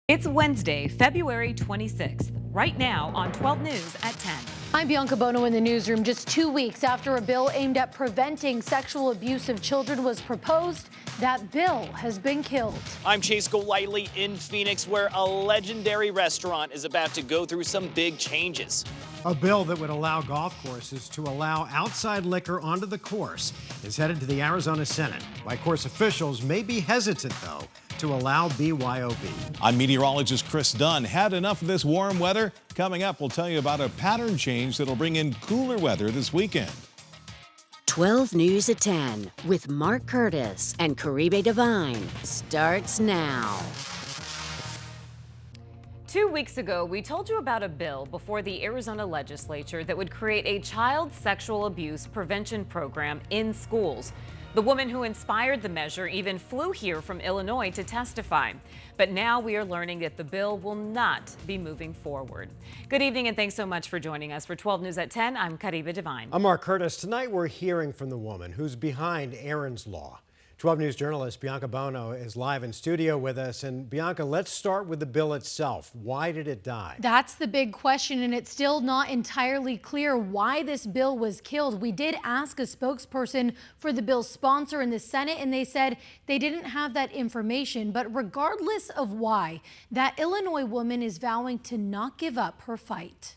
It's Wednesday, February 26th, right now on 12 News at 10. I'm Bianca Bono in the newsroom. Just 2 weeks after a bill aimed at preventing sexual abuse of children was proposed, that bill has been killed. I'm Chase Golightly in Phoenix, where a legendary restaurant is about to go through some big changes. A bill that would allow golf courses to allow outside liquor onto the course is headed to the Arizona Senate. White course officials may be hesitant, though, to allow BYOB. I'm meteorologist Chris Dunn. Had enough of this warm weather? Coming up, we'll tell you about a pattern change that'll bring in cooler weather this weekend. 12 News at 10 with Mark Curtis and Caribe Divine starts now. 2 weeks ago, we told you about a bill before the Arizona legislature that would create a child sexual abuse prevention program in schools. The woman who inspired the measure even flew here from Illinois to testify. But now we are learning that the bill will not be moving forward. Good evening and thanks so much for joining us for 12 News at 10. I'm Caribe Divine. I'm Mark Curtis. Tonight we're hearing from the woman who's behind Aaron's Law. 12 News journalist Bianca Bono is live in studio with us. And Bianca, let's start with the bill itself. Why did it die? That's the big question, and it's still not entirely clear why this bill was killed. We did ask a spokesperson for the bill's sponsor in the Senate, and they said they didn't have that information. But regardless of why, that Illinois woman is vowing to not give up her fight.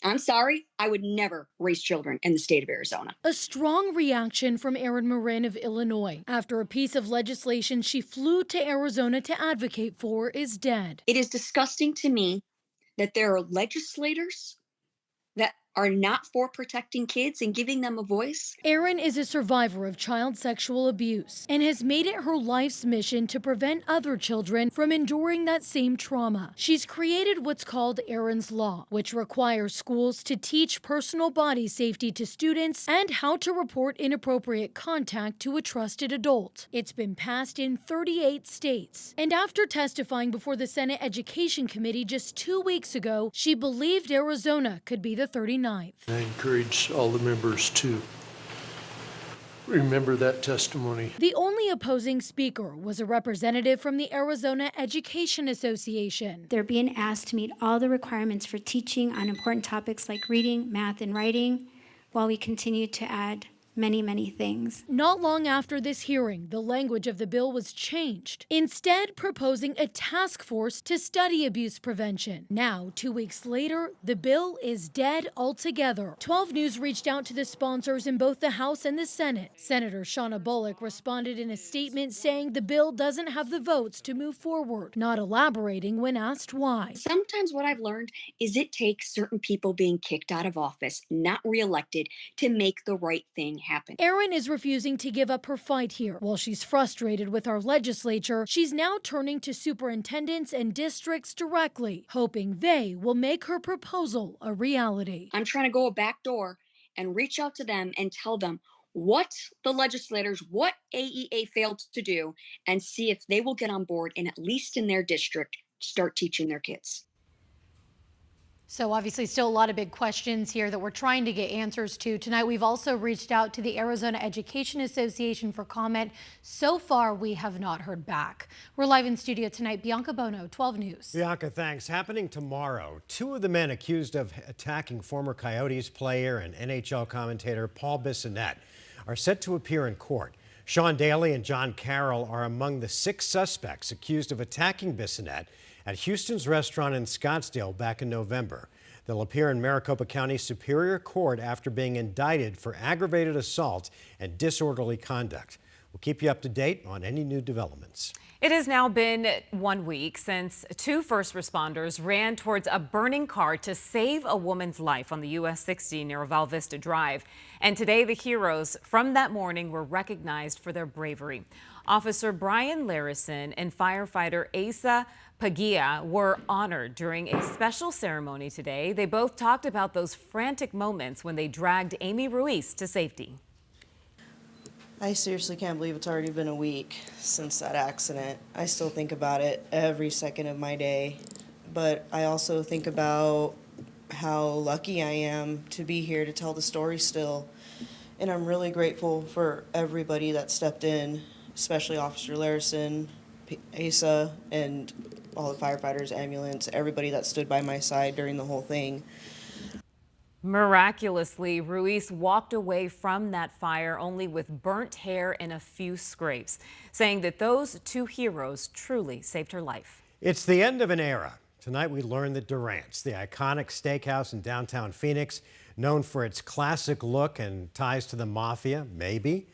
I'm sorry, I would never raise children in the state of Arizona. A strong reaction from Erin Marin of Illinois after a piece of legislation she flew to Arizona to advocate for is dead. It is disgusting to me that there are legislators that are not for protecting kids and giving them a voice. Erin is a survivor of child sexual abuse and has made it her life's mission to prevent other children from enduring that same trauma. She's created what's called Erin's Law, which requires schools to teach personal body safety to students and how to report inappropriate contact to a trusted adult. It's been passed in 38 states. And after testifying before the Senate Education Committee just 2 weeks ago, she believed Arizona could be the 39th. I encourage all the members to remember that testimony. The only opposing speaker was a representative from the Arizona Education Association. They're being asked to meet all the requirements for teaching on important topics like reading, math, and writing, while we continue to add many things. Not long after this hearing, the language of the bill was changed, instead proposing a task force to study abuse prevention. Now, 2 weeks later, the bill is dead altogether. 12 News reached out to the sponsors in both the House and the Senate. Senator Shauna Bullock responded in a statement saying the bill doesn't have the votes to move forward, not elaborating when asked why. Sometimes what I've learned is it takes certain people being kicked out of office, not reelected, to make the right thing happen. Erin is refusing to give up her fight here. While she's frustrated with our legislature, she's now turning to superintendents and districts directly, hoping they will make her proposal a reality. I'm trying to go a back door and reach out to them and tell them what the legislators, what AEA failed to do, and see if they will get on board and at least in their district start teaching their kids. So obviously still a lot of big questions here that we're trying to get answers to. Tonight we've also reached out to the Arizona Education Association for comment. So far we have not heard back. We're live in studio tonight. Bianca Bono, 12 News. Bianca, thanks. Happening tomorrow, two of the men accused of attacking former Coyotes player and NHL commentator Paul Bissonnette are set to appear in court. Sean Daly and John Carroll are among the 6 suspects accused of attacking Bissonnette at Houston's restaurant in Scottsdale back in November. They'll appear in Maricopa County Superior Court after being indicted for aggravated assault and disorderly conduct. We'll keep you up to date on any new developments. It has now been 1 week since 2 first responders ran towards a burning car to save a woman's life on the US 60 near Val Vista Drive. And today the heroes from that morning were recognized for their bravery. Officer Brian Larison and firefighter Asa Pagia were honored during a special ceremony today. They both talked about those frantic moments when they dragged Amy Ruiz to safety. I seriously can't believe it's already been a week since that accident. I still think about it every second of my day, but I also think about how lucky I am to be here to tell the story still. And I'm really grateful for everybody that stepped in, especially Officer Larison, Asa, and all the firefighters, ambulance, everybody that stood by my side during the whole thing. Miraculously, Ruiz walked away from that fire only with burnt hair and a few scrapes, saying that those two heroes truly saved her life. It's the end of an era. Tonight we learned that Durant's, the iconic steakhouse in downtown Phoenix, known for its classic look and ties to the mafia, maybe,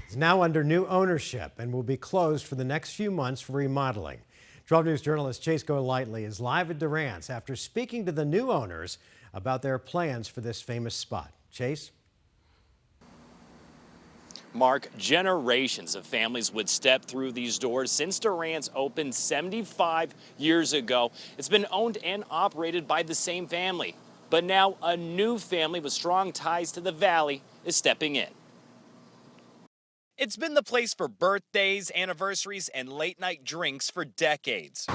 is now under new ownership and will be closed for the next few months for remodeling. 12 News journalist Chase Golightly is live at Durant's after speaking to the new owners about their plans for this famous spot. Chase? Mark, generations of families would step through these doors since Durant's opened 75 years ago. It's been owned and operated by the same family. But now a new family with strong ties to the valley is stepping in. It's been the place for birthdays, anniversaries, and late-night drinks for decades.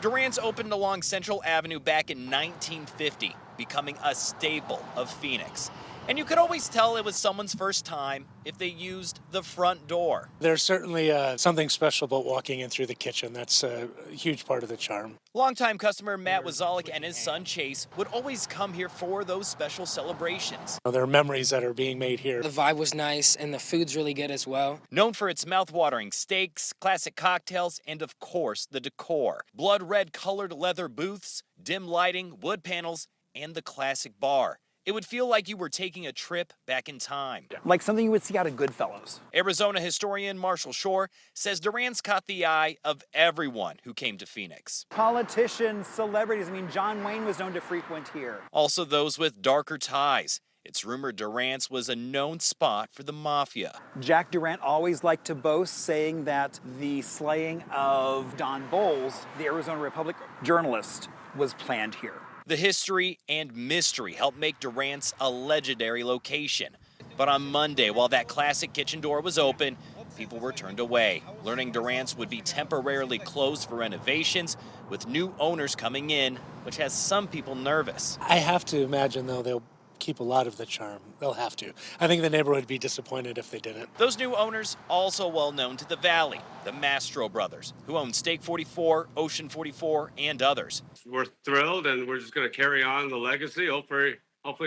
Durant's opened along Central Avenue back in 1950, becoming a staple of Phoenix. And you could always tell it was someone's first time if they used the front door. There's certainly something special about walking in through the kitchen. That's a huge part of the charm. Longtime customer Matt Wazalik and his son Chase would always come here for those special celebrations. There are memories that are being made here. The vibe was nice and the food's really good as well. Known for its mouth-watering steaks, classic cocktails, and of course the decor. Blood red colored leather booths, dim lighting, wood panels, and the classic bar. It would feel like you were taking a trip back in time. Like something you would see out of Goodfellas. Arizona historian Marshall Shore says Durant's caught the eye of everyone who came to Phoenix. Politicians, celebrities, John Wayne was known to frequent here. Also those with darker ties. It's rumored Durant's was a known spot for the mafia. Jack Durant always liked to boast, saying that the slaying of Don Bowles, the Arizona Republic journalist, was planned here. The history and mystery helped make Durant's a legendary location. But on Monday, while that classic kitchen door was open, people were turned away, learning Durant's would be temporarily closed for renovations, with new owners coming in, which has some people nervous. I have to imagine, though, they'll keep a lot of the charm. They'll have to. I think the neighborhood would be disappointed if they didn't. Those new owners also well known to the Valley, the Mastro brothers, who own Steak 44, Ocean 44, and others. We're thrilled, and we're just going to carry on the legacy, hopefully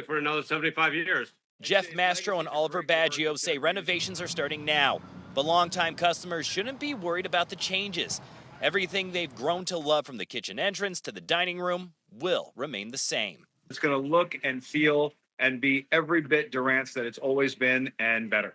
for another 75 years. Jeff Mastro and Oliver Baggio say renovations are starting now, but longtime customers shouldn't be worried about the changes. Everything they've grown to love, from the kitchen entrance to the dining room, will remain the same. It's going to look and feel and be every bit Durant's that it's always been, and better.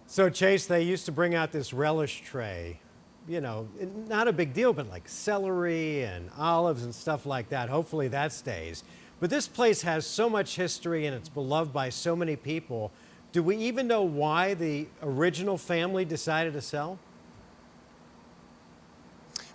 So, Chase, they used to bring out this relish tray. You know, not a big deal, but like celery and olives and stuff like that. Hopefully that stays. But this place has so much history and it's beloved by so many people. Do we even know why the original family decided to sell?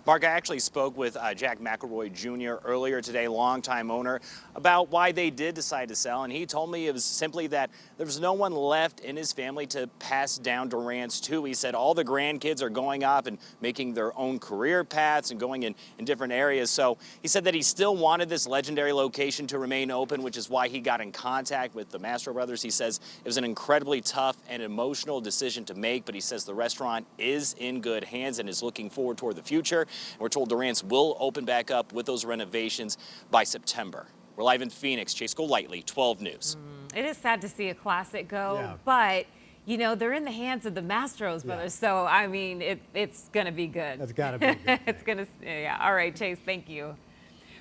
Mark, I actually spoke with Jack McElroy Jr. earlier today, longtime owner, about why they did decide to sell. And he told me it was simply that there was no one left in his family to pass down Durant's to. He said all the grandkids are going off and making their own career paths and going in different areas. So he said that he still wanted this legendary location to remain open, which is why he got in contact with the Mastro brothers. He says it was an incredibly tough and emotional decision to make, but he says the restaurant is in good hands and is looking forward toward the future. We're told Durant's will open back up with those renovations by September. We're live in Phoenix. Chase Golightly, 12 News. It is sad to see a classic go, Yeah. but you know, they're in the hands of the Mastros brothers, so I mean, it's going to be good. That's got to be good. It's going to, yeah. All right, Chase, thank you.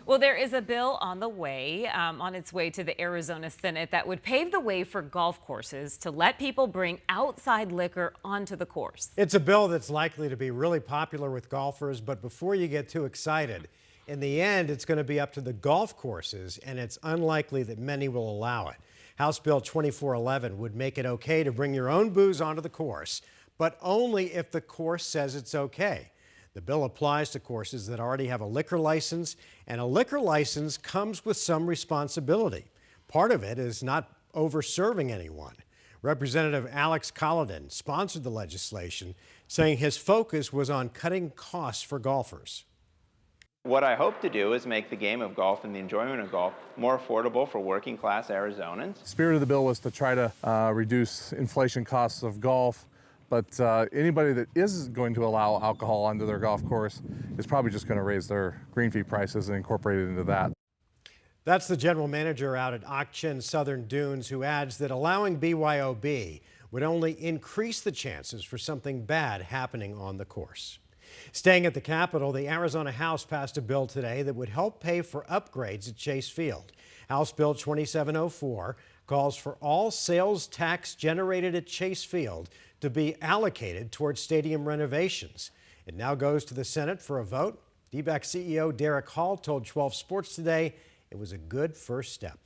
Well, there is a bill on the way, on its way to the Arizona Senate, that would pave the way for golf courses to let people bring outside liquor onto the course. It's a bill that's likely to be really popular with golfers, but before you get too excited, in the end, it's going to be up to the golf courses, and it's unlikely that many will allow it. House Bill 2411 would make it okay to bring your own booze onto the course, but only if the course says it's okay. The bill applies to courses that already have a liquor license, and a liquor license comes with some responsibility. Part of it is not over-serving anyone. Representative Alex Collodon sponsored the legislation, saying his focus was on cutting costs for golfers. What I hope to do is make the game of golf and the enjoyment of golf more affordable for working class Arizonans. The spirit of the bill was to try to reduce inflation costs of golf But anybody that is going to allow alcohol onto their golf course is probably just going to raise their green fee prices and incorporate it into that. That's the general manager out at Ak-Chin Southern Dunes, who adds that allowing BYOB would only increase the chances for something bad happening on the course. Staying at the Capitol, the Arizona House passed a bill today that would help pay for upgrades at Chase Field. House Bill 2704 calls for all sales tax generated at Chase Field to be allocated towards stadium renovations. It now goes to the Senate for a vote. D-back CEO Derek Hall told 12 Sports today it was a good first step.